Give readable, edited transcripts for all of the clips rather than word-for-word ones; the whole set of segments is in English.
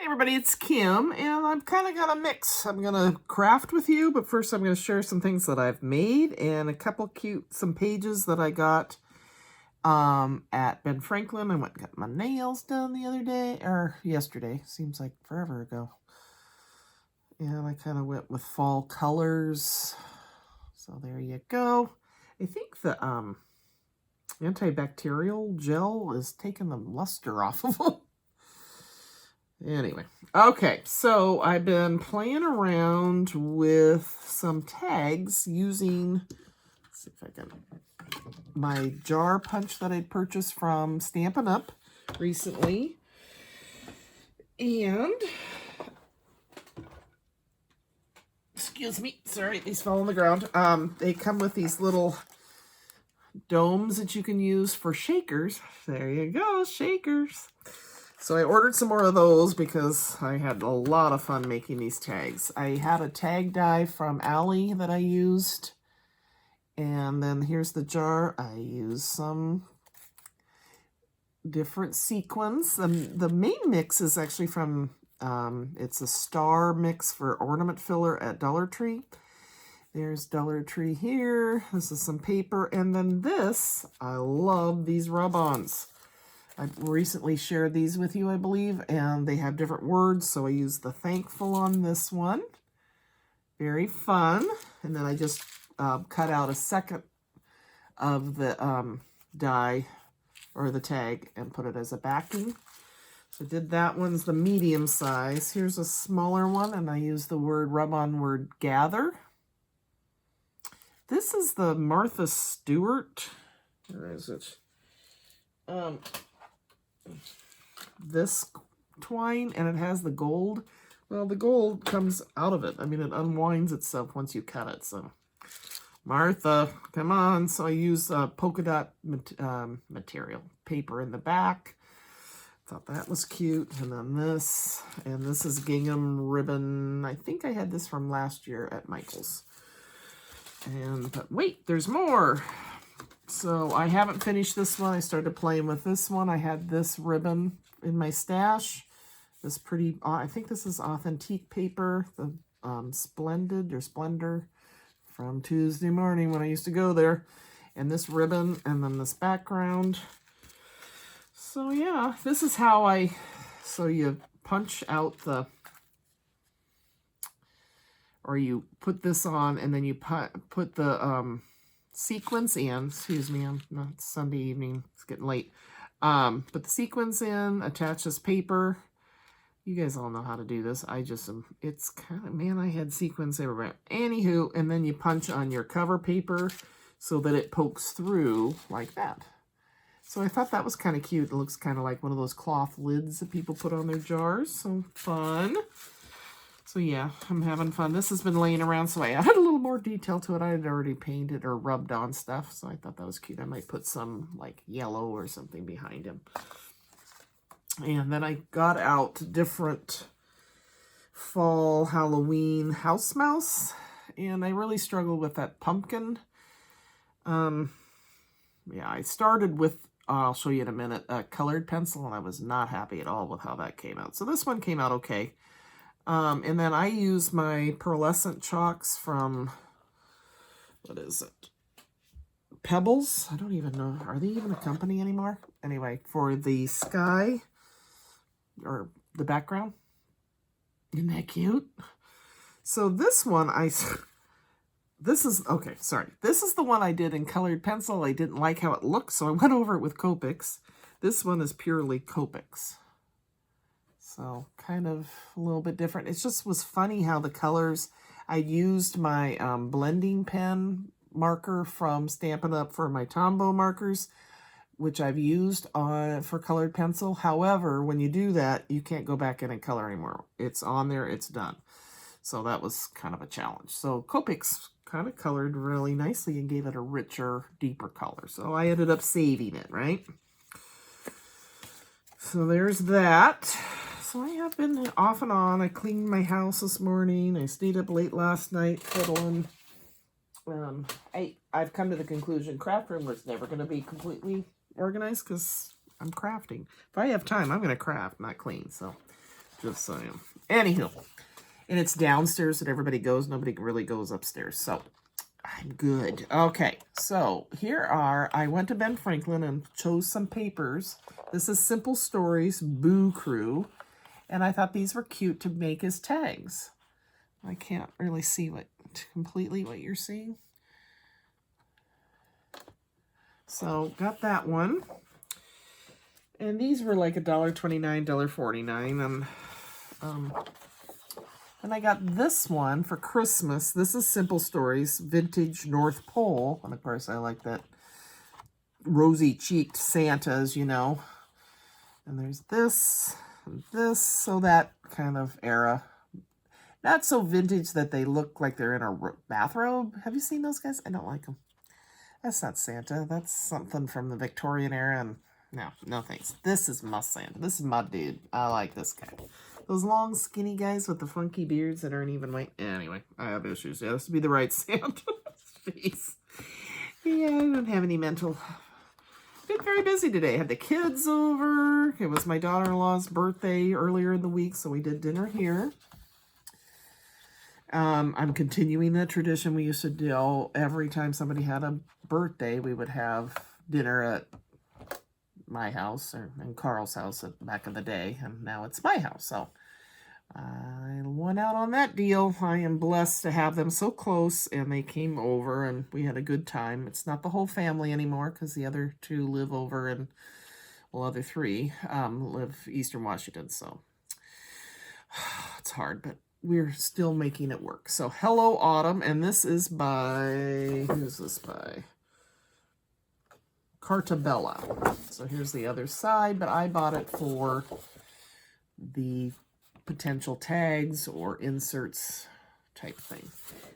Everybody, it's Kim, and I've kind of got a mix. I'm going to craft with you, but first I'm going to share some things that I've made and a couple some pages that I got at Ben Franklin. I went and got my nails done the other day, or yesterday. Seems like forever ago. And I kind of went with fall colors. So there you go. I think the antibacterial gel is taking the luster off of them. Anyway, okay, so I've been playing around with some tags using, let's see if I can, my jar punch that I purchased from Stampin' Up! Recently. And, excuse me, sorry, these fell on the ground. They come with these little domes that you can use for shakers. There you go, shakers. So I ordered some more of those because I had a lot of fun making these tags. I had a tag die from Allie that I used. And then here's the jar. I used some different sequins. The main mix is actually from, it's a star mix for ornament filler at Dollar Tree. There's Dollar Tree here. This is some paper. And then this, I love these rub-ons. I recently shared these with you, I believe, and they have different words, so I used the thankful on this one. Very fun. And then I just cut out a second of the die, or the tag, and put it as a backing. So I did that one's the medium size. Here's a smaller one, and I used the word rub-on word gather. This is the Martha Stewart. Where is it? This twine, and it has the gold. Well, the gold comes out of it. I mean, it unwinds itself once you cut it. So, Martha, come on. So I use polka dot material paper in the back. Thought that was cute. And then this, and this is gingham ribbon. I think I had this from last year at Michael's. But wait, there's more. So I haven't finished this one. I started playing with this one. I had this ribbon in my stash. This pretty, I think this is authentique paper, the Splendid or Splendor from Tuesday morning when I used to go there. And this ribbon, and then this background. So yeah, this is how so you punch out the, or you put this on, and then you put the sequins in. Excuse me, it's Sunday evening. It's getting late. Put the sequins in, attach this paper. You guys all know how to do this. I just am, it's kind of, man, I had sequins everywhere. Anywho, and then you punch on your cover paper so that it pokes through like that. So I thought that was kind of cute. It looks kind of like one of those cloth lids that people put on their jars. So fun. So yeah, I'm having fun. This has been laying around, so I added a little more detail to it. I had already painted or rubbed on stuff, so I thought that was cute. I might put some like yellow or something behind him. And then I got out different fall Halloween house mouse, and I really struggled with that pumpkin. Yeah, I started with, I'll show you in a minute, a colored pencil, and I was not happy at all with how that came out. So this one came out okay. And then I use my pearlescent chalks from, what is it? Pebbles? I don't even know. Are they even a company anymore? Anyway, for the sky, or the background. Isn't that cute? So this one, this is the one I did in colored pencil. I didn't like how it looked, so I went over it with Copics. This one is purely Copics. So kind of a little bit different. It just was funny how the colors, I used my blending pen marker from Stampin' Up! For my Tombow markers, which I've used for colored pencil. However, when you do that, you can't go back in and color anymore. It's on there, it's done. So that was kind of a challenge. So Copics kind of colored really nicely and gave it a richer, deeper color. So I ended up saving it, right? So there's that. So I have been off and on. I cleaned my house this morning. I stayed up late last night fiddling. I've come to the conclusion craft room was never going to be completely organized because I'm crafting. If I have time, I'm going to craft, not clean. So Just saying. Anywho, and it's downstairs that everybody goes. Nobody really goes upstairs. So I'm good. Okay, so here are, I went to Ben Franklin and chose some papers. This is Simple Stories Boo Crew. And I thought these were cute to make as tags. I can't really see completely what you're seeing. So got that one. And these were like $1.29, $1.49. And I got this one for Christmas. This is Simple Stories, Vintage North Pole. And of course, I like that rosy-cheeked Santa, as you know. And there's this and this. So that kind of era. Not so vintage that they look like they're in a bathrobe. Have you seen those guys? I don't like them. That's not Santa. That's something from the Victorian era. And no thanks. This is my Santa. This is my dude. I like this guy. Those long, skinny guys with the funky beards that aren't even white. Anyway, I have issues. It has to be the right Santa. Jeez. Yeah, I don't have any mental. Been very busy today. I had the kids over. It was my daughter-in-law's birthday earlier in the week, so we did dinner here. I'm continuing the tradition we used to do. Every time somebody had a birthday, we would have dinner at my house and Carl's house back in the day, and now it's my house. So I went out on that deal. I am blessed to have them so close, and they came over, and we had a good time. It's not the whole family anymore because the other two live over, and other three live Eastern Washington. So it's hard, but we're still making it work. So Hello Autumn, and this is by, who's this by? Cartabella. So here's the other side, but I bought it for the potential tags or inserts type thing.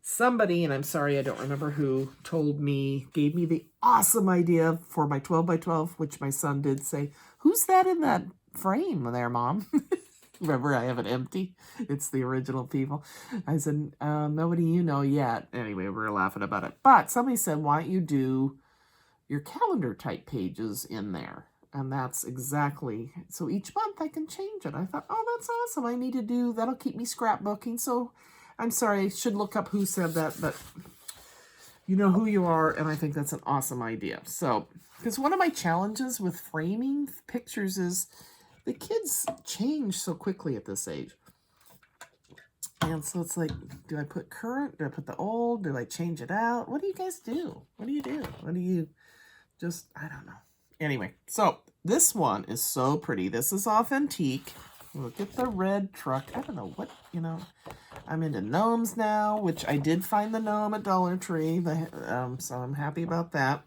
Somebody, and I'm sorry I don't remember who, gave me the awesome idea for my 12 by 12, which my son did say, who's that in that frame there, Mom? Remember, I have it empty. It's the original people. I said, nobody you know yet. Anyway, we were laughing about it. But somebody said, why don't you do your calendar type pages in there? And that's exactly, so each month I can change it. I thought, oh, that's awesome. I need to do, that'll keep me scrapbooking. So I'm sorry, I should look up who said that, but you know who you are, and I think that's an awesome idea. So, because one of my challenges with framing pictures is the kids change so quickly at this age. And so it's like, do I put current? Do I put the old? Do I change it out? What do you guys do? What do you do? What do you just, I don't know. Anyway, so this one is so pretty. This is authentique. Look at the red truck. I don't know what, I'm into gnomes now, which I did find the gnome at Dollar Tree. So I'm happy about that.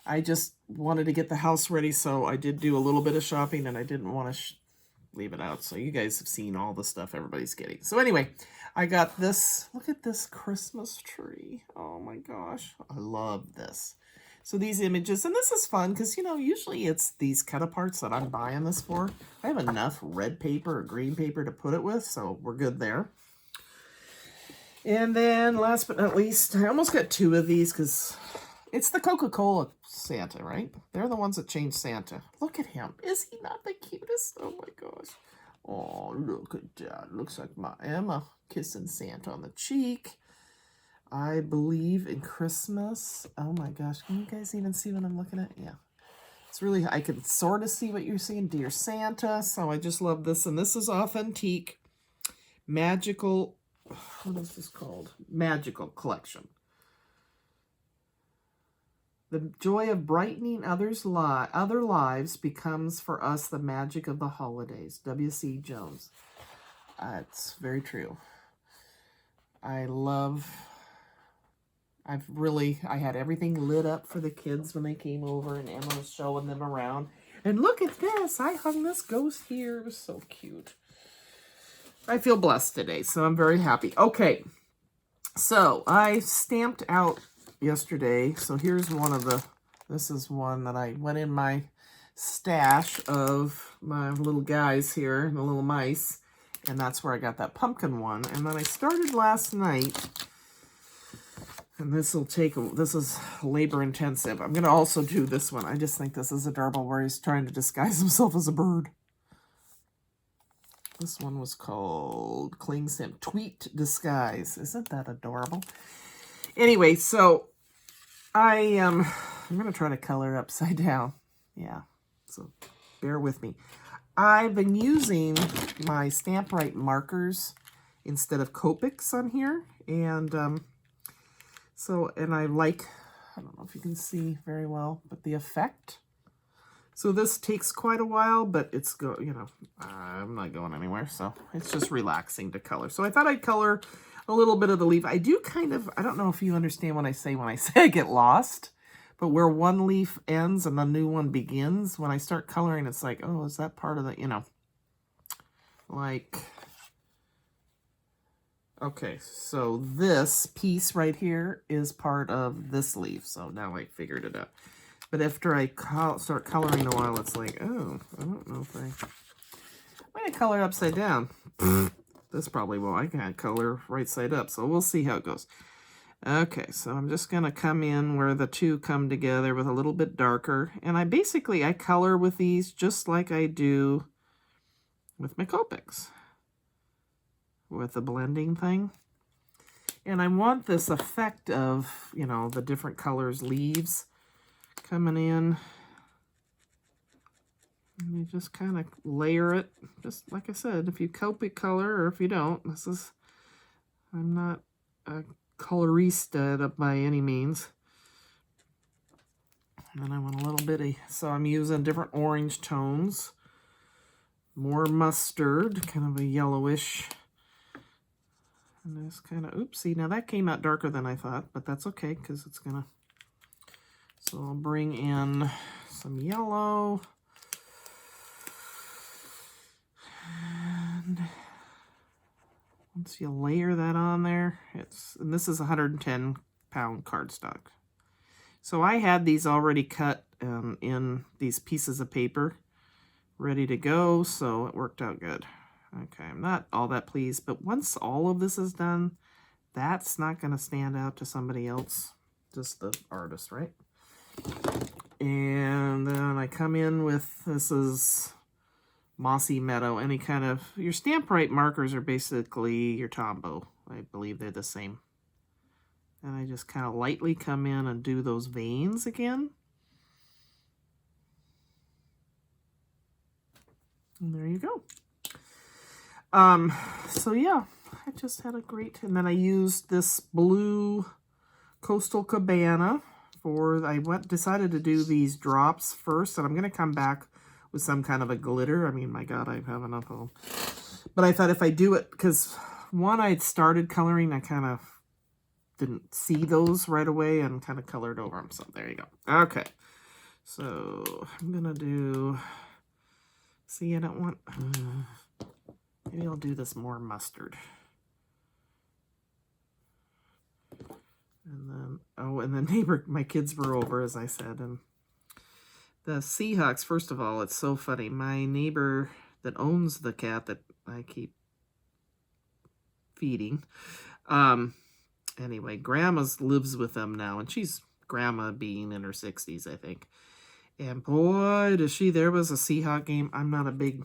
I just wanted to get the house ready, so I did do a little bit of shopping, and I didn't want to leave it out. So you guys have seen all the stuff everybody's getting. So anyway, I got this. Look at this Christmas tree. Oh my gosh. I love this. So these images, and this is fun because, usually it's these cut aparts that I'm buying this for. I have enough red paper or green paper to put it with, so we're good there. And then last but not least, I almost got two of these because it's the Coca-Cola Santa, right? They're the ones that changed Santa. Look at him. Is he not the cutest? Oh my gosh. Oh, look at that. Looks like my Emma kissing Santa on the cheek. I believe in Christmas. Oh my gosh. Can you guys even see what I'm looking at? Yeah. It's really, I can sort of see what you're seeing. Dear Santa. So I just love this. And this is authentique. Magical, what is this called? Magical Collection. The joy of brightening other lives becomes for us the magic of the holidays. W.C. Jones. It's very true. I had everything lit up for the kids when they came over, and Emma was showing them around. And look at this. I hung this ghost here. It was so cute. I feel blessed today, so I'm very happy. Okay. So I stamped out yesterday. So here's one of this is one that I went in my stash of my little guys here, the little mice. And that's where I got that pumpkin one. And then I started last night. And this is labor intensive. I'm going to also do this one. I just think this is adorable where he's trying to disguise himself as a bird. This one was called Cling Sim Tweet Disguise. Isn't that adorable? Anyway, so I'm going to try to color upside down. Yeah, so bear with me. I've been using my Stamp-Right markers instead of Copics on here. And and I don't know if you can see very well, but the effect. So this takes quite a while, but I'm not going anywhere, so it's just relaxing to color. So I thought I'd color a little bit of the leaf. I don't know if you understand what I say when I say I get lost, but where one leaf ends and the new one begins, when I start coloring, it's like, oh, is that part of the, like, okay, so this piece right here is part of this leaf, so now I figured it out. But after I start coloring a while, it's like, oh, I don't know if I'm going to color upside down. This probably won't. I can't color right side up, so we'll see how it goes. Okay, so I'm just going to come in where the two come together with a little bit darker. And I color with these just like I do with my Copics, with the blending thing. And I want this effect of, the different colors leaves coming in, and you just kind of layer it, just like I said, if you Copic color or if you don't. I'm not a colorista by any means. And I want a little bitty, so I'm using different orange tones, more mustard, kind of a yellowish, and this kind of, oopsie, now that came out darker than I thought, but that's okay, because it's gonna. So I'll bring in some yellow. And once you layer that on there, and this is 110-pound cardstock. So I had these already cut in these pieces of paper, ready to go, so it worked out good. Okay, I'm not all that pleased, but once all of this is done, that's not going to stand out to somebody else, just the artist, right? And then I come in with, this is Mossy Meadow, any kind of, your Stamp-Right markers are basically your Tombow. I believe they're the same. And I just kind of lightly come in and do those veins again. And there you go. So yeah, I just had a great, and then I used this blue Coastal Cabana decided to do these drops first, and I'm going to come back with some kind of a glitter. I mean, my God, I have enough of them. But I thought if I do it, because one, I had started coloring, I kind of didn't see those right away and kind of colored over them. So there you go. Okay. So I'm going to do, see, I don't want, maybe I'll do this more mustard. And then, and the my kids were over, as I said, and the Seahawks, first of all, it's so funny. My neighbor that owns the cat that I keep feeding, anyway, Grandma lives with them now, and she's Grandma being in her 60s, I think. And boy, there was a Seahawk game. I'm not a big,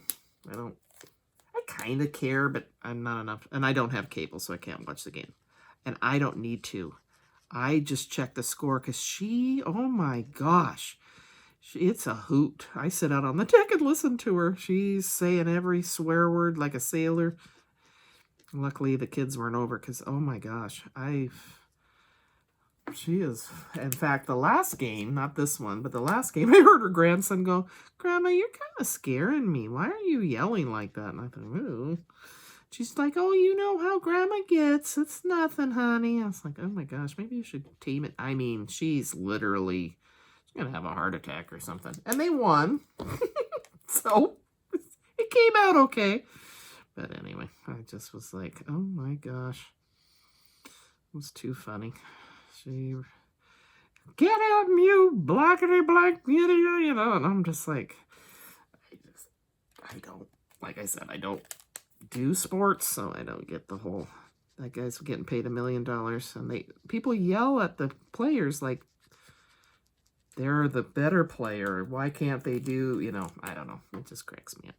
I kind of care, but I'm not enough, and I don't have cable, so I can't watch the game. And I don't need to. I just check the score because oh my gosh, it's a hoot. I sit out on the deck and listen to her. She's saying every swear word like a sailor. Luckily, the kids weren't over because, oh my gosh, she is. In fact, the last game, not this one, but the last game, I heard her grandson go, "Grandma, you're kind of scaring me. Why are you yelling like that?" And I thought, ooh. She's like, "Oh, you know how Grandma gets. It's nothing, honey." I was like, oh my gosh, maybe you should tame it. I mean, she's literally going to have a heart attack or something. And they won. So it came out okay. But anyway, I just was like, oh my gosh. It was too funny. Get out, you blackity black beauty, and I'm just like, I don't, like I said, I don't do sports, so I don't get the whole, that guy's getting paid $1 million, and people yell at the players like they're the better player. Why can't they do, I don't know. It just cracks me up.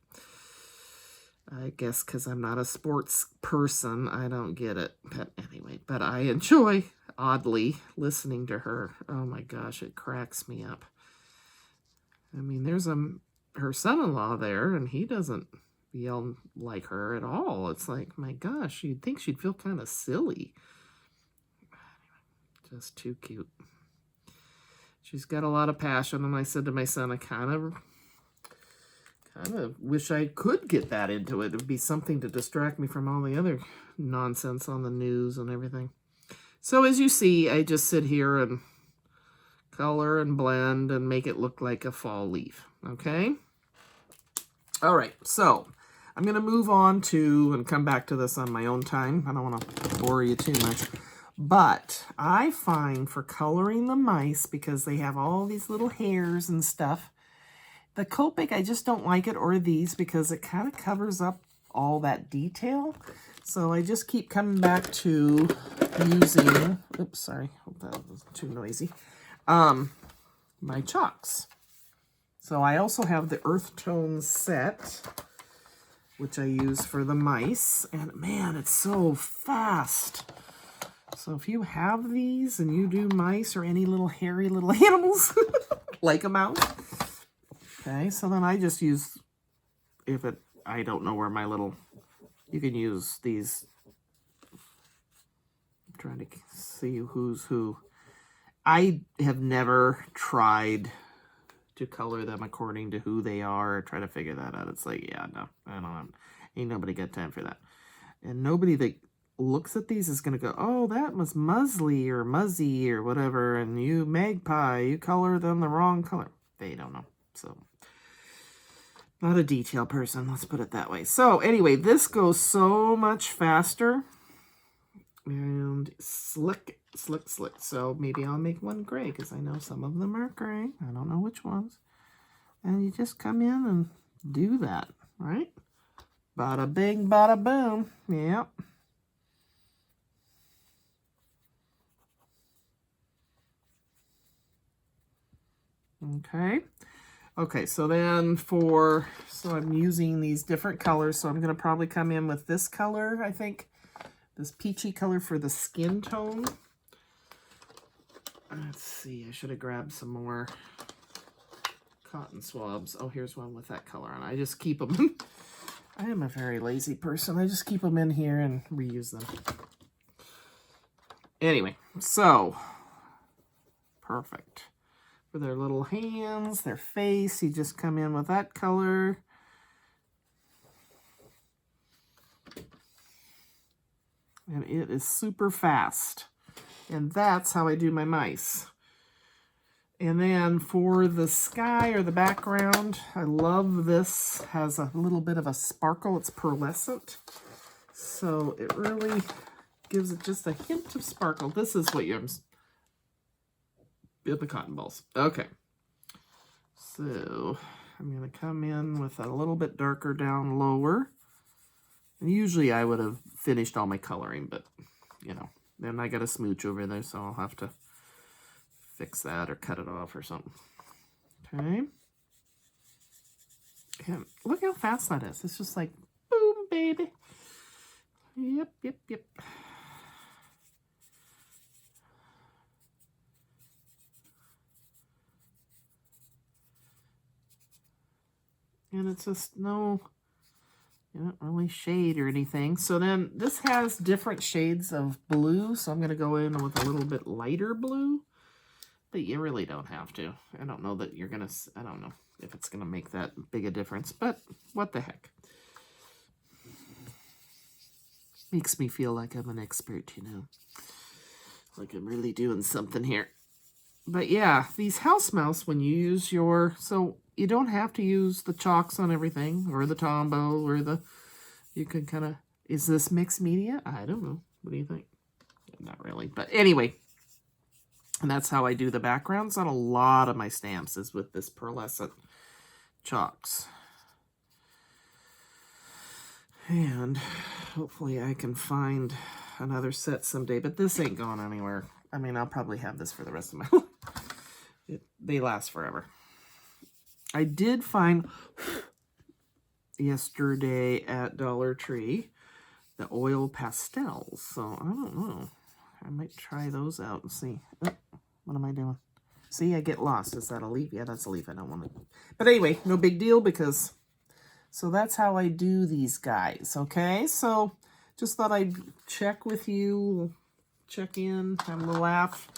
I guess because I'm not a sports person, I don't get it. But anyway, but I enjoy, oddly, listening to her. Oh my gosh, it cracks me up. I mean, there's her son-in-law there, and he doesn't yell like her at all. It's like, my gosh, you'd think she'd feel kind of silly. Just too cute. She's got a lot of passion, and I said to my son, I kind of wish I could get that into it. It would be something to distract me from all the other nonsense on the news and everything. So as you see, I just sit here and color and blend and make it look like a fall leaf. Okay? All right, so I'm going to move on to, and come back to this on my own time. I don't want to bore you too much. But I find for coloring the mice, because they have all these little hairs and stuff, the Copic, I just don't like it, or these, because it kind of covers up all that detail. So I just keep coming back to using, oops, sorry, hope that was too noisy, my chalks. So I also have the Earth Tone set, which I use for the mice. And man, it's so fast. So if you have these and you do mice or any little hairy little animals, like a mouse, okay, so then I just use, I don't know where my little, you can use these, I'm trying to see who's who. I have never tried to color them according to who they are or try to figure that out. It's like, yeah, no, I don't, ain't nobody got time for that. And nobody that looks at these is going to go, oh, that was Musley or Muzzy or whatever, and you Magpie, you color them the wrong color. They don't know. So, not a detail person, let's put it that way. So, anyway, this goes so much faster and slick. So, maybe I'll make one gray, because I know some of them are gray. I don't know which ones. And you just come in and do that, right? Bada bing, bada boom. Yep. Okay, so then so I'm using these different colors, so I'm going to probably come in with this color, I think, this peachy color for the skin tone. Let's see, I should have grabbed some more cotton swabs. Oh, here's one with that color on. I just keep them, I am a very lazy person, I just keep them in here and reuse them. Anyway, so, perfect. For their little hands, their face, you just come in with that color. And it is super fast. And that's how I do my mice. And then for the sky or the background, I love this. Has a little bit of a sparkle. It's pearlescent. So it really gives it just a hint of sparkle. This is what you're... Get the cotton balls. Okay. So I'm going to come in with a little bit darker down lower. And usually I would have finished all my coloring, but, you know, then I got a smooch over there, so I'll have to fix that or cut it off or something. Okay. And look how fast that is. It's just like, boom, baby. Yep. And it's just no, you don't really shade or anything. So then this has different shades of blue. So I'm going to go in with a little bit lighter blue. But you really don't have to. I don't know that you're going to, I don't know if it's going to make that big a difference. But what the heck. Makes me feel like I'm an expert, you know. Like I'm really doing something here. But yeah, these house mouse, when you use your, so you don't have to use the chalks on everything, or the Tombow, or the, you can kind of, is this mixed media? I don't know. What do you think? Not really. But anyway, and that's how I do the backgrounds on a lot of my stamps, is with this pearlescent chalks. And hopefully I can find another set someday, but this ain't going anywhere. I mean, I'll probably have this for the rest of my life. They last forever. I did find yesterday at Dollar Tree. The oil pastels. So, I don't know. I might try those out and see. Oh, what am I doing? See, I get lost. Is that a leaf? Yeah, that's a leaf. I don't want to. But anyway, no big deal because... So that's how I do these guys, okay? So just thought I'd check with you, check in, have a little laugh,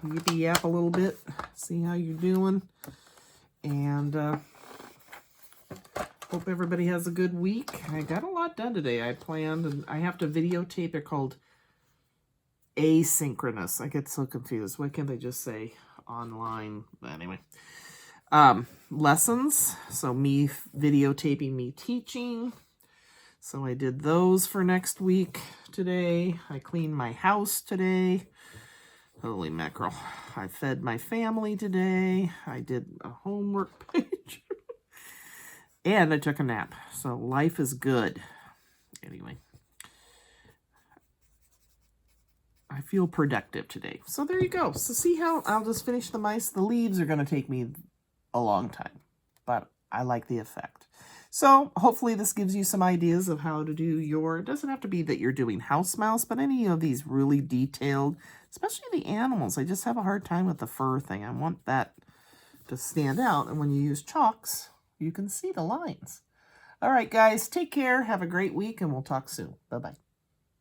yippee yap a little bit, see how you're doing, and hope everybody has a good week. I got a lot done today. I planned, and I have to videotape. They're called asynchronous. I get so confused. Why can't they just say online? But anyway. Lessons. So me videotaping me teaching. So I did those for next week today. I cleaned my house today. Holy mackerel. I fed my family today. I did a homework page. And I took a nap. So life is good. Anyway. I feel productive today. So there you go. So see how I'll just finish the mice. The leaves are going to take me a long time, but I like the effect. So hopefully this gives you some ideas of how to do your, it doesn't have to be that you're doing house mouse, but any of these really detailed, especially the animals. I just have a hard time with the fur thing. I want that to stand out. And when you use chalks, you can see the lines. All right, guys, take care. Have a great week, and we'll talk soon. Bye-bye.